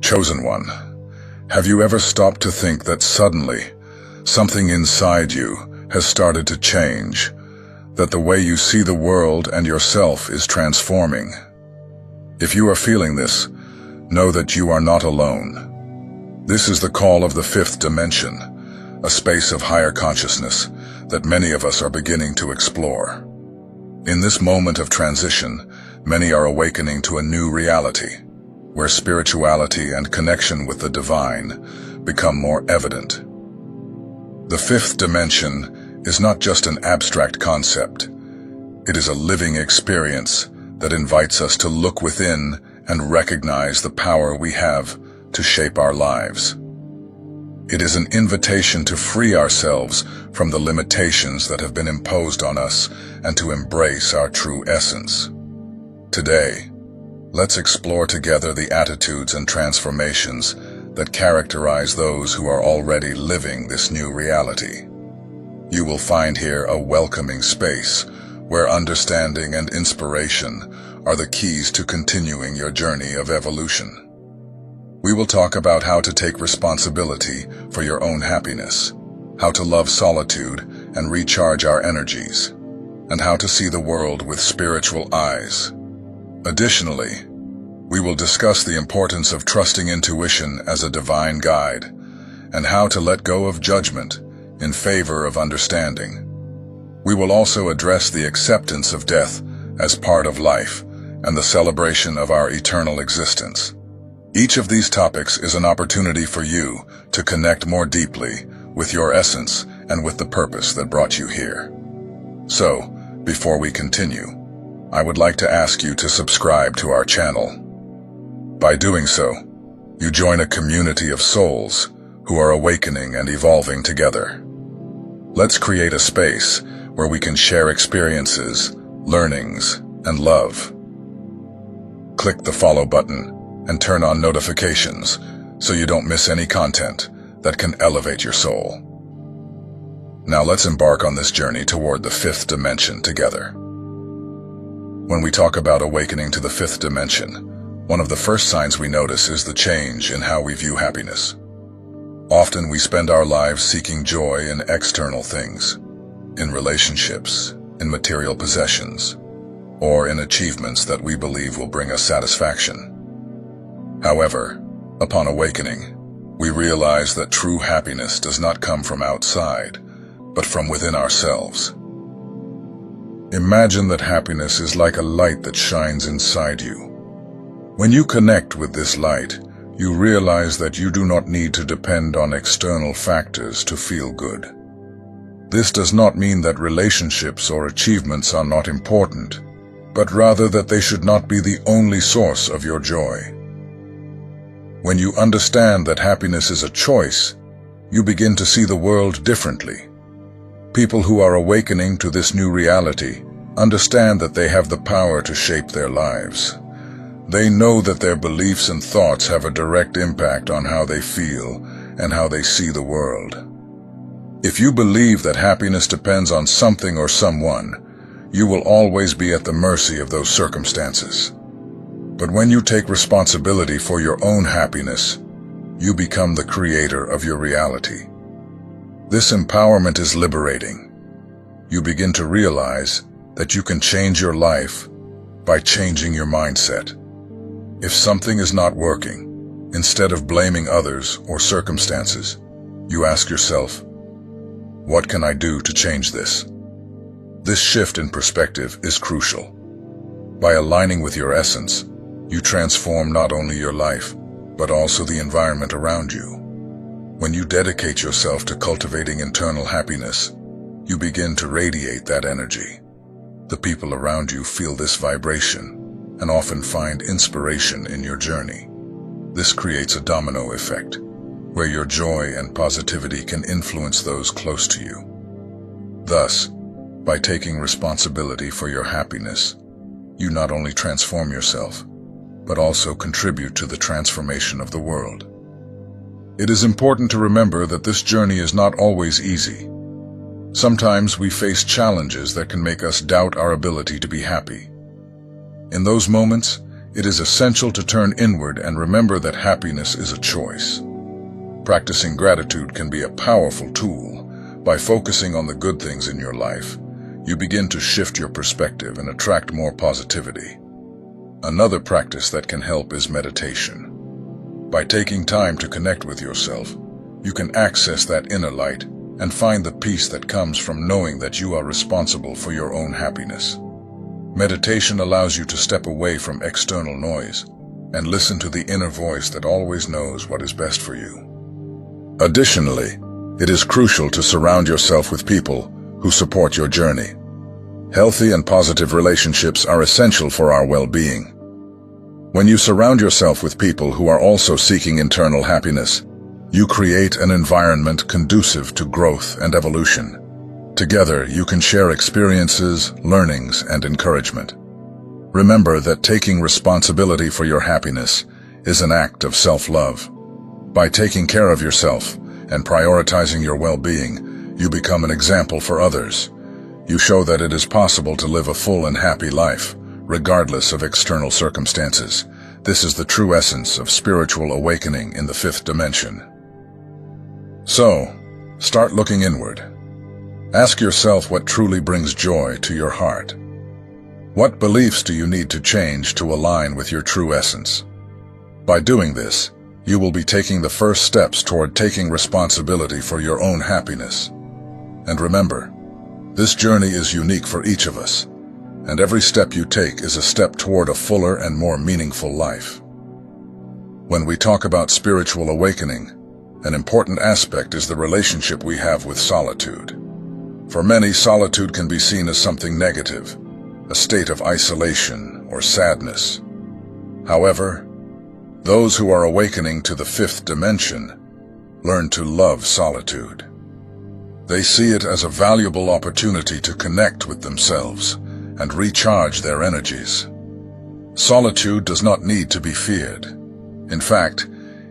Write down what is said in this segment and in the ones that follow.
Chosen one, have you ever stopped to think that suddenly something inside you has started to change, that the way you see the world and yourself is transforming? If you are feeling this, know that you are not alone. This is the call of the fifth dimension, a space of higher consciousness that many of us are beginning to explore. In this moment of transition, many are awakening to a new reality, where spirituality and connection with the divine become more evident. The fifth dimension is not just an abstract concept. It is a living experience that invites us to look within and recognize the power we have to shape our lives. It is an invitation to free ourselves from the limitations that have been imposed on us and to embrace our true essence. Today, let's explore together the attitudes and transformations that characterize those who are already living this new reality. You will find here a welcoming space where understanding and inspiration are the keys to continuing your journey of evolution. We will talk about how to take responsibility for your own happiness, how to love solitude and recharge our energies, and how to see the world with spiritual eyes. Additionally, we will discuss the importance of trusting intuition as a divine guide, and how to let go of judgment in favor of understanding. We will also address the acceptance of death as part of life and the celebration of our eternal existence. Each of these topics is an opportunity for you to connect more deeply with your essence and with the purpose that brought you here. So, before we continue, I would like to ask you to subscribe to our channel. By doing so, you join a community of souls who are awakening and evolving together. Let's create a space where we can share experiences, learnings, and love. Click the follow button and turn on notifications so you don't miss any content that can elevate your soul. Now let's embark on this journey toward the fifth dimension together. When we talk about awakening to the fifth dimension, one of the first signs we notice is the change in how we view happiness. Often we spend our lives seeking joy in external things, in relationships, in material possessions, or in achievements that we believe will bring us satisfaction. However, upon awakening, we realize that true happiness does not come from outside, but from within ourselves. Imagine that happiness is like a light that shines inside you. When you connect with this light, you realize that you do not need to depend on external factors to feel good. This does not mean that relationships or achievements are not important, but rather that they should not be the only source of your joy. When you understand that happiness is a choice, you begin to see the world differently. People who are awakening to this new reality understand that they have the power to shape their lives. They know that their beliefs and thoughts have a direct impact on how they feel and how they see the world. If you believe that happiness depends on something or someone, you will always be at the mercy of those circumstances. But when you take responsibility for your own happiness, you become the creator of your reality. This empowerment is liberating. You begin to realize that you can change your life by changing your mindset. If something is not working, instead of blaming others or circumstances, you ask yourself, what can I do to change this? This shift in perspective is crucial. By aligning with your essence, you transform not only your life, but also the environment around you. When you dedicate yourself to cultivating internal happiness, you begin to radiate that energy. The people around you feel this vibration and often find inspiration in your journey. This creates a domino effect, where your joy and positivity can influence those close to you. Thus, by taking responsibility for your happiness, you not only transform yourself, but also contribute to the transformation of the world. It is important to remember that this journey is not always easy. Sometimes we face challenges that can make us doubt our ability to be happy. In those moments, it is essential to turn inward and remember that happiness is a choice. Practicing gratitude can be a powerful tool. By focusing on the good things in your life, you begin to shift your perspective and attract more positivity. Another practice that can help is meditation. By taking time to connect with yourself, you can access that inner light and find the peace that comes from knowing that you are responsible for your own happiness. Meditation allows you to step away from external noise and listen to the inner voice that always knows what is best for you. Additionally, it is crucial to surround yourself with people who support your journey. Healthy and positive relationships are essential for our well-being. When you surround yourself with people who are also seeking internal happiness, you create an environment conducive to growth and evolution. Together, you can share experiences, learnings, and encouragement. Remember that taking responsibility for your happiness is an act of self-love. By taking care of yourself and prioritizing your well-being, you become an example for others. You show that it is possible to live a full and happy life, regardless of external circumstances. This is the true essence of spiritual awakening in the fifth dimension. So, start looking inward. Ask yourself what truly brings joy to your heart. What beliefs do you need to change to align with your true essence? By doing this, you will be taking the first steps toward taking responsibility for your own happiness. And remember, this journey is unique for each of us, and every step you take is a step toward a fuller and more meaningful life. When we talk about spiritual awakening, an important aspect is the relationship we have with solitude. For many, solitude can be seen as something negative, a state of isolation or sadness. However, those who are awakening to the fifth dimension learn to love solitude. They see it as a valuable opportunity to connect with themselves and recharge their energies. Solitude does not need to be feared. In fact,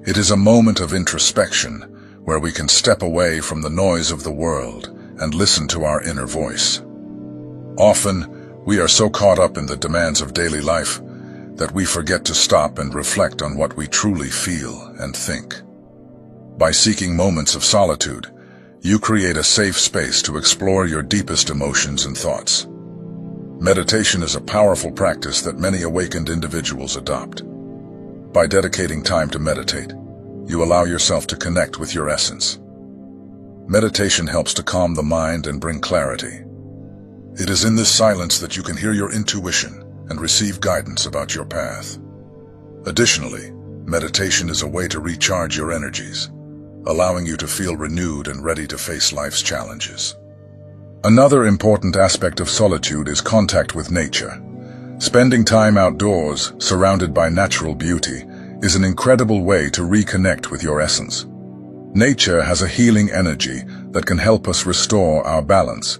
it is a moment of introspection where we can step away from the noise of the world and listen to our inner voice. Often, we are so caught up in the demands of daily life that we forget to stop and reflect on what we truly feel and think. By seeking moments of solitude, you create a safe space to explore your deepest emotions and thoughts. Meditation is a powerful practice that many awakened individuals adopt. By dedicating time to meditate, you allow yourself to connect with your essence. Meditation helps to calm the mind and bring clarity. It is in this silence that you can hear your intuition and receive guidance about your path. Additionally, meditation is a way to recharge your energies, allowing you to feel renewed and ready to face life's challenges. Another important aspect of solitude is contact with nature. Spending time outdoors, surrounded by natural beauty, is an incredible way to reconnect with your essence. Nature has a healing energy that can help us restore our balance.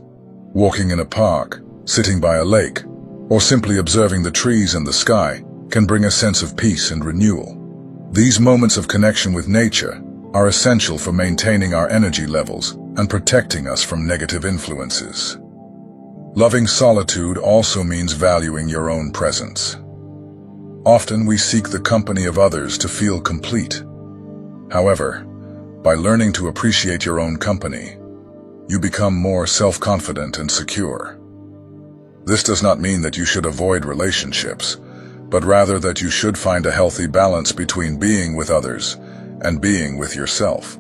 Walking in a park, sitting by a lake, or simply observing the trees and the sky can bring a sense of peace and renewal. These moments of connection with nature are essential for maintaining our energy levels and protecting us from negative influences. Loving solitude also means valuing your own presence. Often we seek the company of others to feel complete. However, by learning to appreciate your own company, you become more self-confident and secure. This does not mean that you should avoid relationships, but rather that you should find a healthy balance between being with others and being with yourself.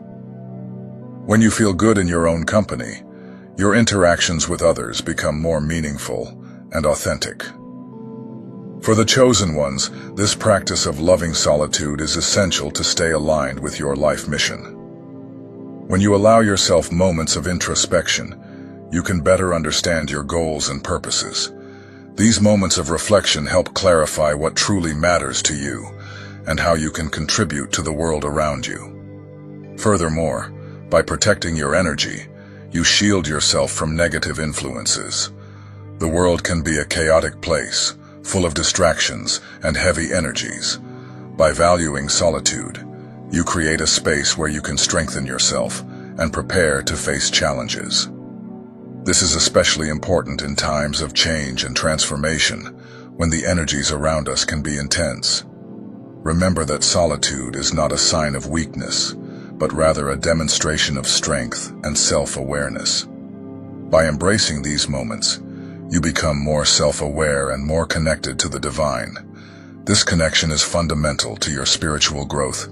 When you feel good in your own company, your interactions with others become more meaningful and authentic. For the chosen ones, this practice of loving solitude is essential to stay aligned with your life mission. When you allow yourself moments of introspection, you can better understand your goals and purposes. These moments of reflection help clarify what truly matters to you and how you can contribute to the world around you. Furthermore, by protecting your energy, you shield yourself from negative influences. The world can be a chaotic place, full of distractions and heavy energies. By valuing solitude, you create a space where you can strengthen yourself and prepare to face challenges. This is especially important in times of change and transformation, when the energies around us can be intense. Remember that solitude is not a sign of weakness, but rather a demonstration of strength and self-awareness. By embracing these moments, you become more self-aware and more connected to the divine. This connection is fundamental to your spiritual growth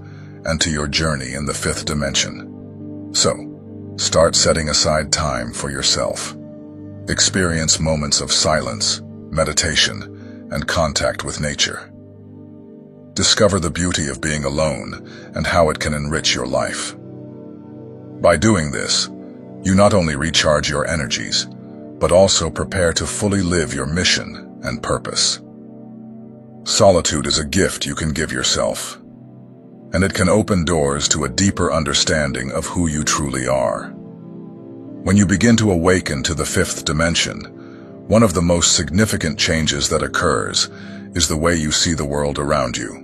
and to your journey in the fifth dimension. So, start setting aside time for yourself. Experience moments of silence, meditation, and contact with nature. Discover the beauty of being alone and how it can enrich your life. By doing this, you not only recharge your energies, but also prepare to fully live your mission and purpose. Solitude is a gift you can give yourself, and it can open doors to a deeper understanding of who you truly are. When you begin to awaken to the fifth dimension, one of the most significant changes that occurs is the way you see the world around you.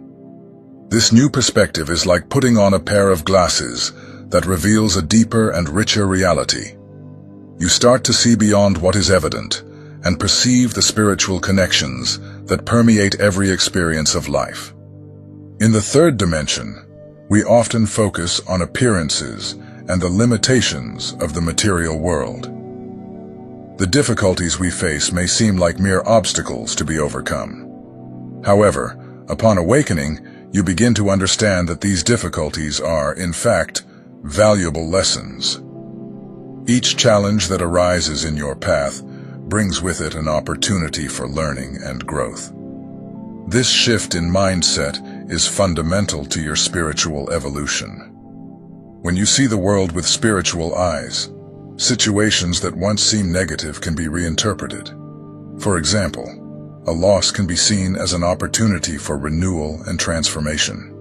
This new perspective is like putting on a pair of glasses that reveals a deeper and richer reality. You start to see beyond what is evident and perceive the spiritual connections that permeate every experience of life. In the third dimension, we often focus on appearances and the limitations of the material world. The difficulties we face may seem like mere obstacles to be overcome. However, upon awakening, you begin to understand that these difficulties are, in fact, valuable lessons. Each challenge that arises in your path brings with it an opportunity for learning and growth. This shift in mindset is fundamental to your spiritual evolution. When you see the world with spiritual eyes, situations that once seemed negative can be reinterpreted. For example, a loss can be seen as an opportunity for renewal and transformation.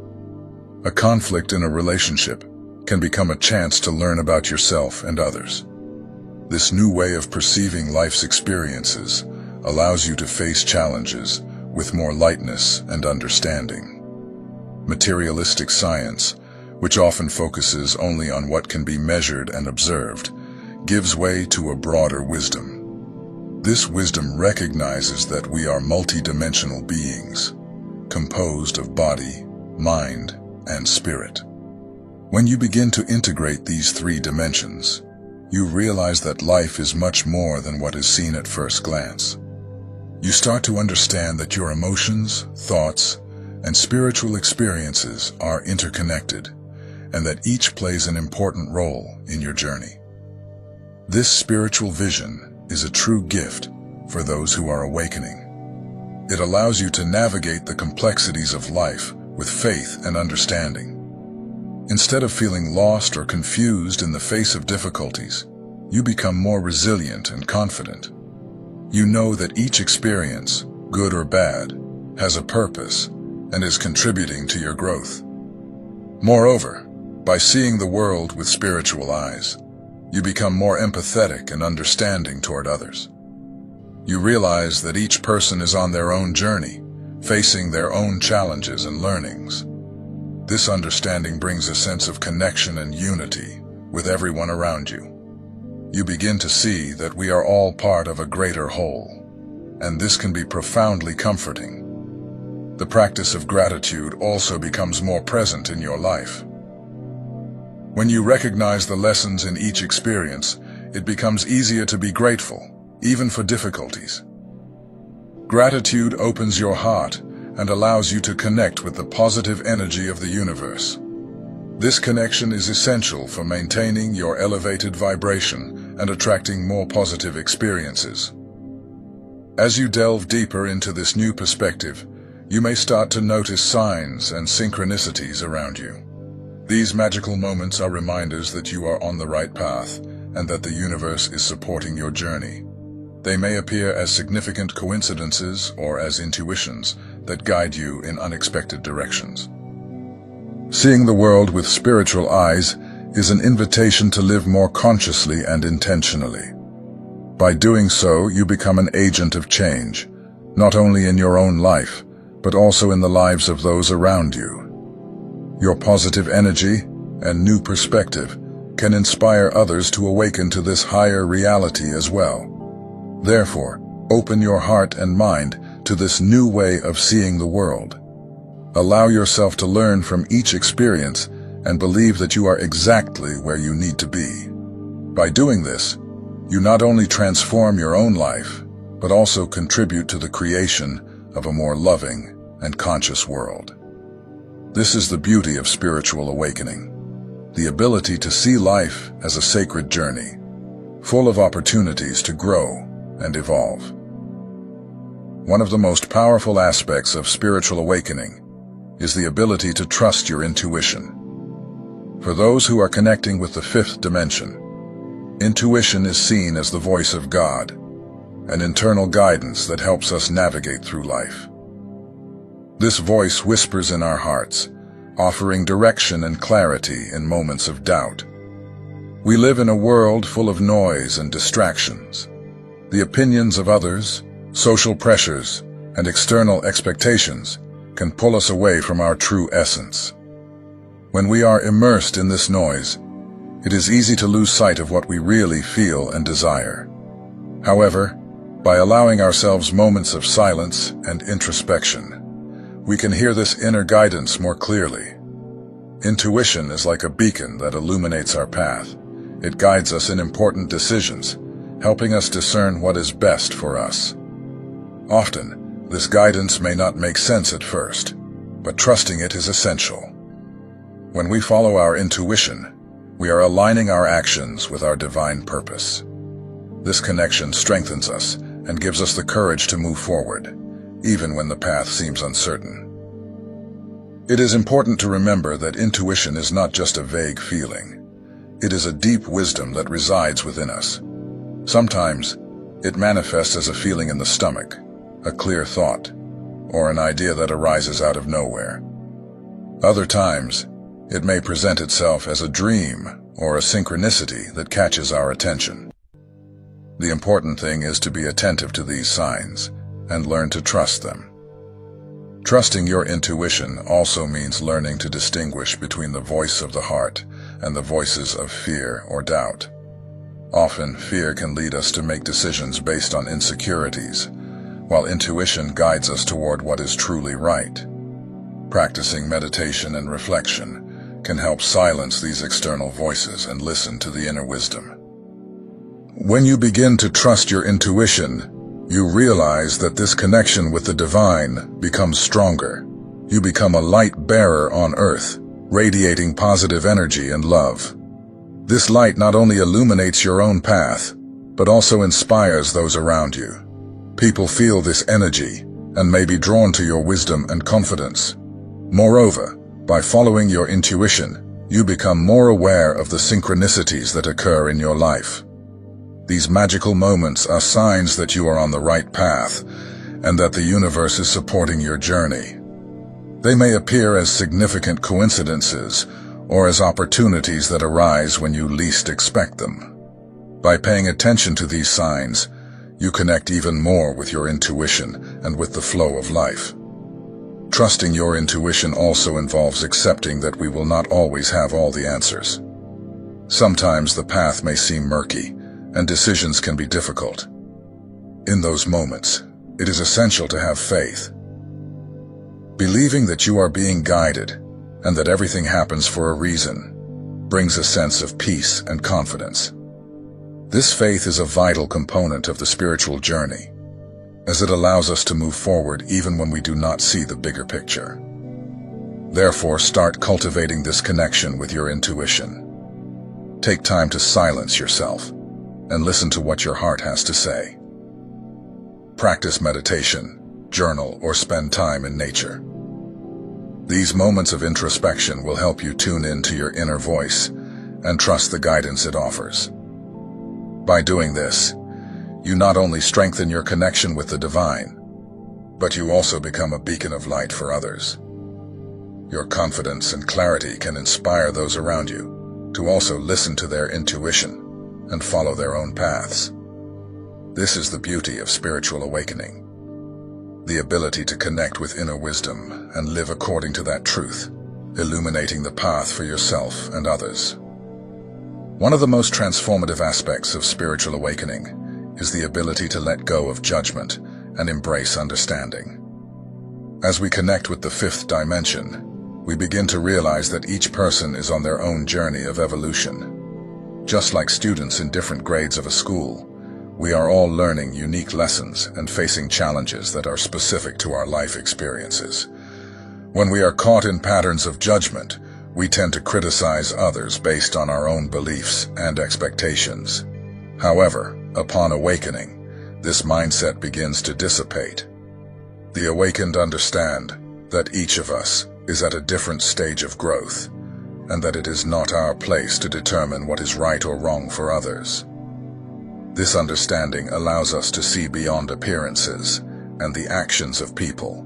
A conflict in a relationship can become a chance to learn about yourself and others. This new way of perceiving life's experiences allows you to face challenges with more lightness and understanding. Materialistic science, which often focuses only on what can be measured and observed, gives way to a broader wisdom. This wisdom recognizes that we are multidimensional beings, composed of body, mind, and spirit. When you begin to integrate these three dimensions, you realize that life is much more than what is seen at first glance. You start to understand that your emotions, thoughts, and spiritual experiences are interconnected, and that each plays an important role in your journey. This spiritual vision is a true gift for those who are awakening. It allows you to navigate the complexities of life with faith and understanding. Instead of feeling lost or confused in the face of difficulties, you become more resilient and confident. You know that each experience, good or bad, has a purpose and is contributing to your growth. Moreover, by seeing the world with spiritual eyes, you become more empathetic and understanding toward others. You realize that each person is on their own journey, facing their own challenges and learnings. This understanding brings a sense of connection and unity with everyone around you. You begin to see that we are all part of a greater whole, and this can be profoundly comforting. The practice of gratitude also becomes more present in your life. When you recognize the lessons in each experience, it becomes easier to be grateful, even for difficulties. Gratitude opens your heart and allows you to connect with the positive energy of the universe. This connection is essential for maintaining your elevated vibration and attracting more positive experiences. As you delve deeper into this new perspective, you may start to notice signs and synchronicities around you. These magical moments are reminders that you are on the right path and that the universe is supporting your journey. They may appear as significant coincidences or as intuitions that guide you in unexpected directions. Seeing the world with spiritual eyes is an invitation to live more consciously and intentionally. By doing so, you become an agent of change, not only in your own life, but also in the lives of those around you. Your positive energy and new perspective can inspire others to awaken to this higher reality as well. Therefore, open your heart and mind to this new way of seeing the world. Allow yourself to learn from each experience and believe that you are exactly where you need to be. By doing this, you not only transform your own life, but also contribute to the creation of a more loving and conscious world. This is the beauty of spiritual awakening, the ability to see life as a sacred journey, full of opportunities to grow and evolve. One of the most powerful aspects of spiritual awakening is the ability to trust your intuition. For those who are connecting with the fifth dimension, intuition is seen as the voice of God, an internal guidance that helps us navigate through life. This voice whispers in our hearts, offering direction and clarity in moments of doubt. We live in a world full of noise and distractions. The opinions of others, social pressures, and external expectations can pull us away from our true essence. When we are immersed in this noise, it is easy to lose sight of what we really feel and desire. However, by allowing ourselves moments of silence and introspection, we can hear this inner guidance more clearly. Intuition is like a beacon that illuminates our path. It guides us in important decisions, helping us discern what is best for us. Often, this guidance may not make sense at first, but trusting it is essential. When we follow our intuition, we are aligning our actions with our divine purpose. This connection strengthens us and gives us the courage to move forward, even when the path seems uncertain. It is important to remember that intuition is not just a vague feeling. It is a deep wisdom that resides within us. Sometimes, it manifests as a feeling in the stomach, a clear thought, or an idea that arises out of nowhere. Other times, it may present itself as a dream or a synchronicity that catches our attention. The important thing is to be attentive to these signs and learn to trust them. Trusting your intuition also means learning to distinguish between the voice of the heart and the voices of fear or doubt. Often, fear can lead us to make decisions based on insecurities, while intuition guides us toward what is truly right. Practicing meditation and reflection can help silence these external voices and listen to the inner wisdom. When you begin to trust your intuition, you realize that this connection with the divine becomes stronger. You become a light bearer on earth, radiating positive energy and love. This light not only illuminates your own path, but also inspires those around you. People feel this energy and may be drawn to your wisdom and confidence. Moreover, by following your intuition, you become more aware of the synchronicities that occur in your life. These magical moments are signs that you are on the right path and that the universe is supporting your journey. They may appear as significant coincidences or as opportunities that arise when you least expect them. By paying attention to these signs, you connect even more with your intuition and with the flow of life. Trusting your intuition also involves accepting that we will not always have all the answers. Sometimes the path may seem murky, and decisions can be difficult. In those moments, it is essential to have faith. Believing that you are being guided and that everything happens for a reason brings a sense of peace and confidence. This faith is a vital component of the spiritual journey, as it allows us to move forward even when we do not see the bigger picture. Therefore, start cultivating this connection with your intuition. Take time to silence yourself and listen to what your heart has to say. Practice meditation, journal, or spend time in nature. These moments of introspection will help you tune into your inner voice and trust the guidance it offers. By doing this, you not only strengthen your connection with the divine, but you also become a beacon of light for others. Your confidence and clarity can inspire those around you to also listen to their intuition and follow their own paths. This is the beauty of spiritual awakening, the ability to connect with inner wisdom and live according to that truth, illuminating the path for yourself and others. One of the most transformative aspects of spiritual awakening is the ability to let go of judgment and embrace understanding. As we connect with the fifth dimension, we begin to realize that each person is on their own journey of evolution. Just like students in different grades of a school, we are all learning unique lessons and facing challenges that are specific to our life experiences. When we are caught in patterns of judgment, we tend to criticize others based on our own beliefs and expectations. However, upon awakening, this mindset begins to dissipate. The awakened understand that each of us is at a different stage of growth, and that it is not our place to determine what is right or wrong for others. This understanding allows us to see beyond appearances and the actions of people,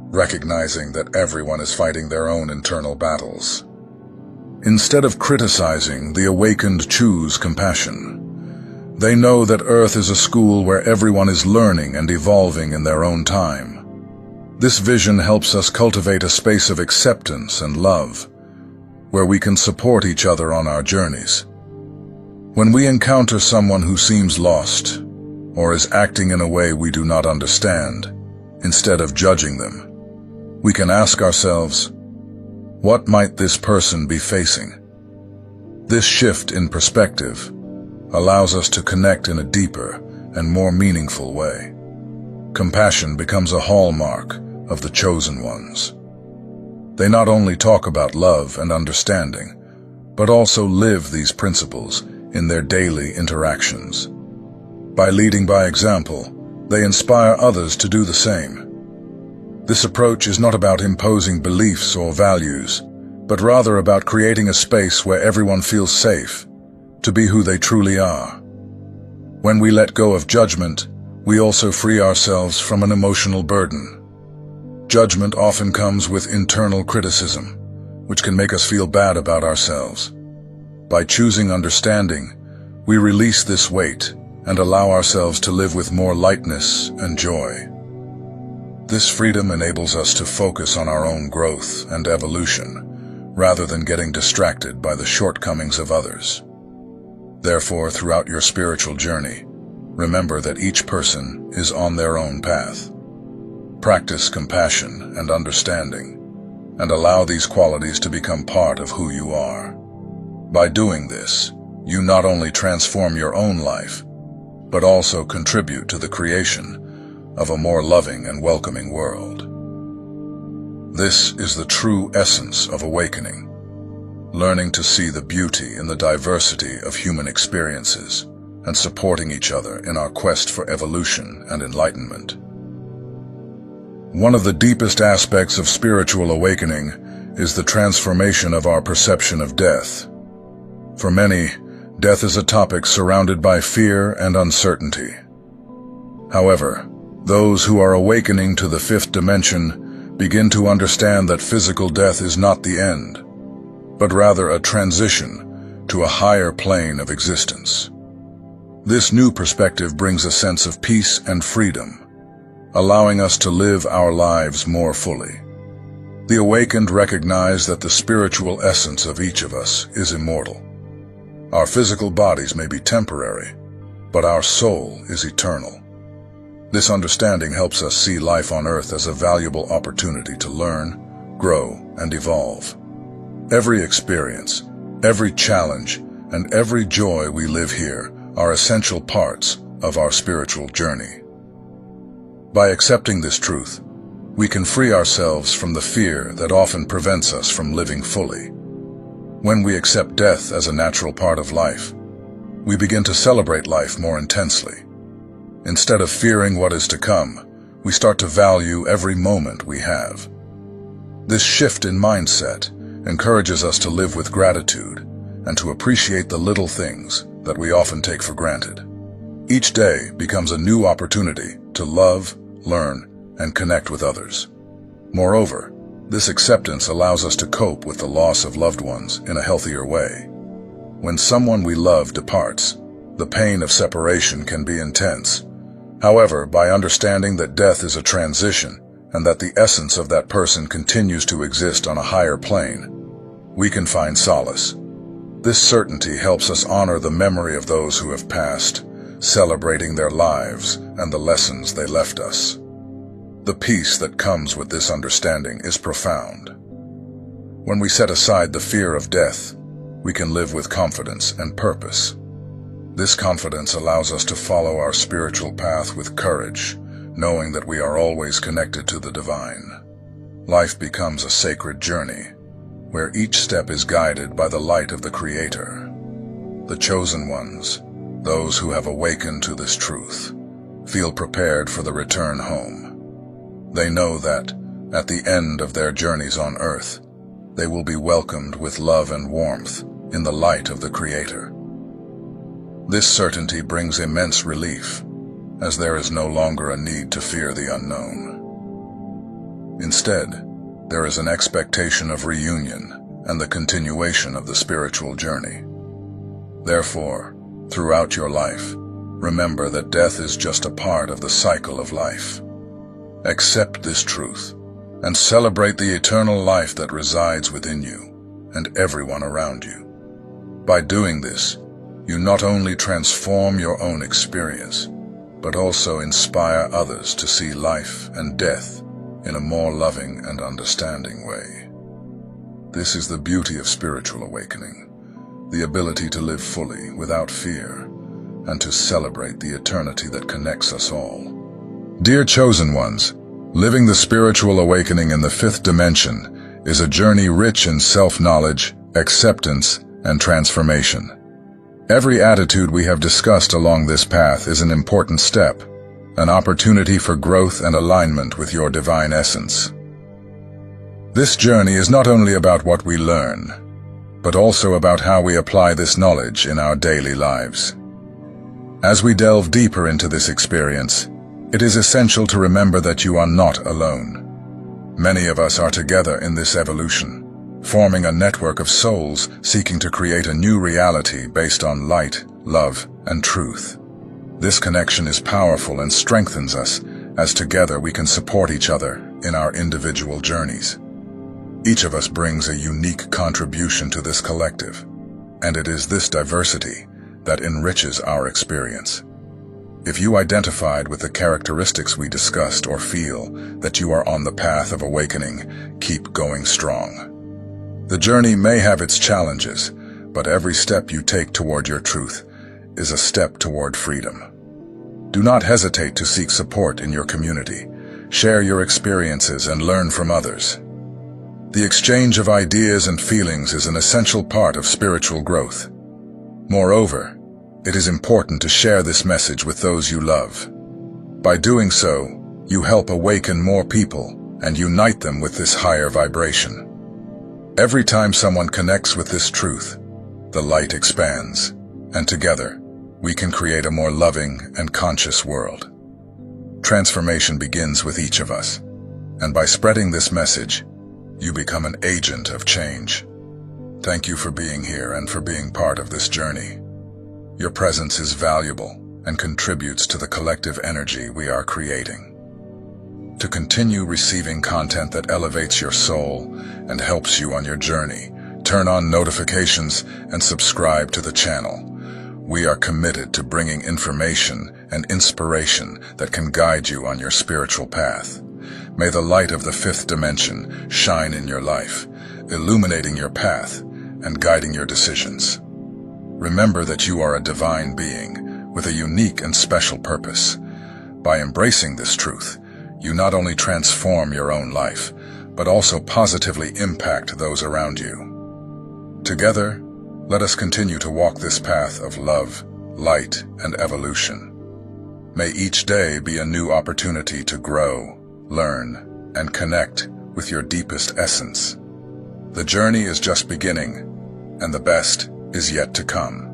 recognizing that everyone is fighting their own internal battles. Instead of criticizing, the awakened choose compassion. They know that Earth is a school where everyone is learning and evolving in their own time. This vision helps us cultivate a space of acceptance and love, where we can support each other on our journeys. When we encounter someone who seems lost, or is acting in a way we do not understand, instead of judging them, we can ask ourselves, what might this person be facing? This shift in perspective allows us to connect in a deeper and more meaningful way. Compassion becomes a hallmark of the chosen ones. They not only talk about love and understanding, but also live these principles in their daily interactions. By leading by example, they inspire others to do the same. This approach is not about imposing beliefs or values, but rather about creating a space where everyone feels safe to be who they truly are. When we let go of judgment, we also free ourselves from an emotional burden. Judgment often comes with internal criticism, which can make us feel bad about ourselves. By choosing understanding, we release this weight and allow ourselves to live with more lightness and joy. This freedom enables us to focus on our own growth and evolution, rather than getting distracted by the shortcomings of others. Therefore, throughout your spiritual journey, remember that each person is on their own path. Practice compassion and understanding, and allow these qualities to become part of who you are. By doing this, you not only transform your own life, but also contribute to the creation of a more loving and welcoming world. This is the true essence of awakening, learning to see the beauty in the diversity of human experiences and supporting each other in our quest for evolution and enlightenment. One of the deepest aspects of spiritual awakening is the transformation of our perception of death. For many, death is a topic surrounded by fear and uncertainty. However, those who are awakening to the fifth dimension begin to understand that physical death is not the end, but rather a transition to a higher plane of existence. This new perspective brings a sense of peace and freedom, allowing us to live our lives more fully. The awakened recognize that the spiritual essence of each of us is immortal. Our physical bodies may be temporary, but our soul is eternal. This understanding helps us see life on earth as a valuable opportunity to learn, grow, and evolve. Every experience, every challenge, and every joy we live here are essential parts of our spiritual journey. By accepting this truth, we can free ourselves from the fear that often prevents us from living fully. When we accept death as a natural part of life, we begin to celebrate life more intensely. Instead of fearing what is to come, we start to value every moment we have. This shift in mindset encourages us to live with gratitude and to appreciate the little things that we often take for granted. Each day becomes a new opportunity to love, learn, and connect with others. Moreover, this acceptance allows us to cope with the loss of loved ones in a healthier way. When someone we love departs, the pain of separation can be intense. However, by understanding that death is a transition and that the essence of that person continues to exist on a higher plane, we can find solace. This certainty helps us honor the memory of those who have passed, celebrating their lives and the lessons they left us. The peace that comes with this understanding is profound. When we set aside the fear of death, we can live with confidence and purpose. This confidence allows us to follow our spiritual path with courage, knowing that we are always connected to the divine. Life becomes a sacred journey, where each step is guided by the light of the Creator. The chosen ones, those who have awakened to this truth, feel prepared for the return home. They know that, at the end of their journeys on earth, they will be welcomed with love and warmth in the light of the Creator. This certainty brings immense relief, as there is no longer a need to fear the unknown. Instead, there is an expectation of reunion and the continuation of the spiritual journey. Therefore, throughout your life, remember that death is just a part of the cycle of life. Accept this truth and celebrate the eternal life that resides within you and everyone around you. By doing this, you not only transform your own experience, but also inspire others to see life and death in a more loving and understanding way. This is the beauty of spiritual awakening, the ability to live fully without fear and to celebrate the eternity that connects us all. Dear chosen ones, living the spiritual awakening in the fifth dimension is a journey rich in self-knowledge, acceptance, and transformation. Every attitude we have discussed along this path is an important step, an opportunity for growth and alignment with your divine essence. This journey is not only about what we learn, but also about how we apply this knowledge in our daily lives. As we delve deeper into this experience, it is essential to remember that you are not alone. Many of us are together in this evolution, forming a network of souls seeking to create a new reality based on light, love, and truth. This connection is powerful and strengthens us, as together we can support each other in our individual journeys. Each of us brings a unique contribution to this collective, and it is this diversity that enriches our experience. If you identified with the characteristics we discussed or feel that you are on the path of awakening, keep going strong. The journey may have its challenges, but every step you take toward your truth is a step toward freedom. Do not hesitate to seek support in your community. Share your experiences and learn from others. The exchange of ideas and feelings is an essential part of spiritual growth. Moreover, it is important to share this message with those you love. By doing so, you help awaken more people and unite them with this higher vibration. Every time someone connects with this truth, the light expands, and together, we can create a more loving and conscious world. Transformation begins with each of us, and by spreading this message, you become an agent of change. Thank you for being here and for being part of this journey. Your presence is valuable and contributes to the collective energy we are creating. To continue receiving content that elevates your soul and helps you on your journey, turn on notifications and subscribe to the channel. We are committed to bringing information and inspiration that can guide you on your spiritual path. May the light of the fifth dimension shine in your life, illuminating your path and guiding your decisions. Remember that you are a divine being with a unique and special purpose. By embracing this truth, you not only transform your own life, but also positively impact those around you. Together, let us continue to walk this path of love, light, and evolution. May each day be a new opportunity to grow, learn, and connect with your deepest essence. The journey is just beginning, and the best is yet to come.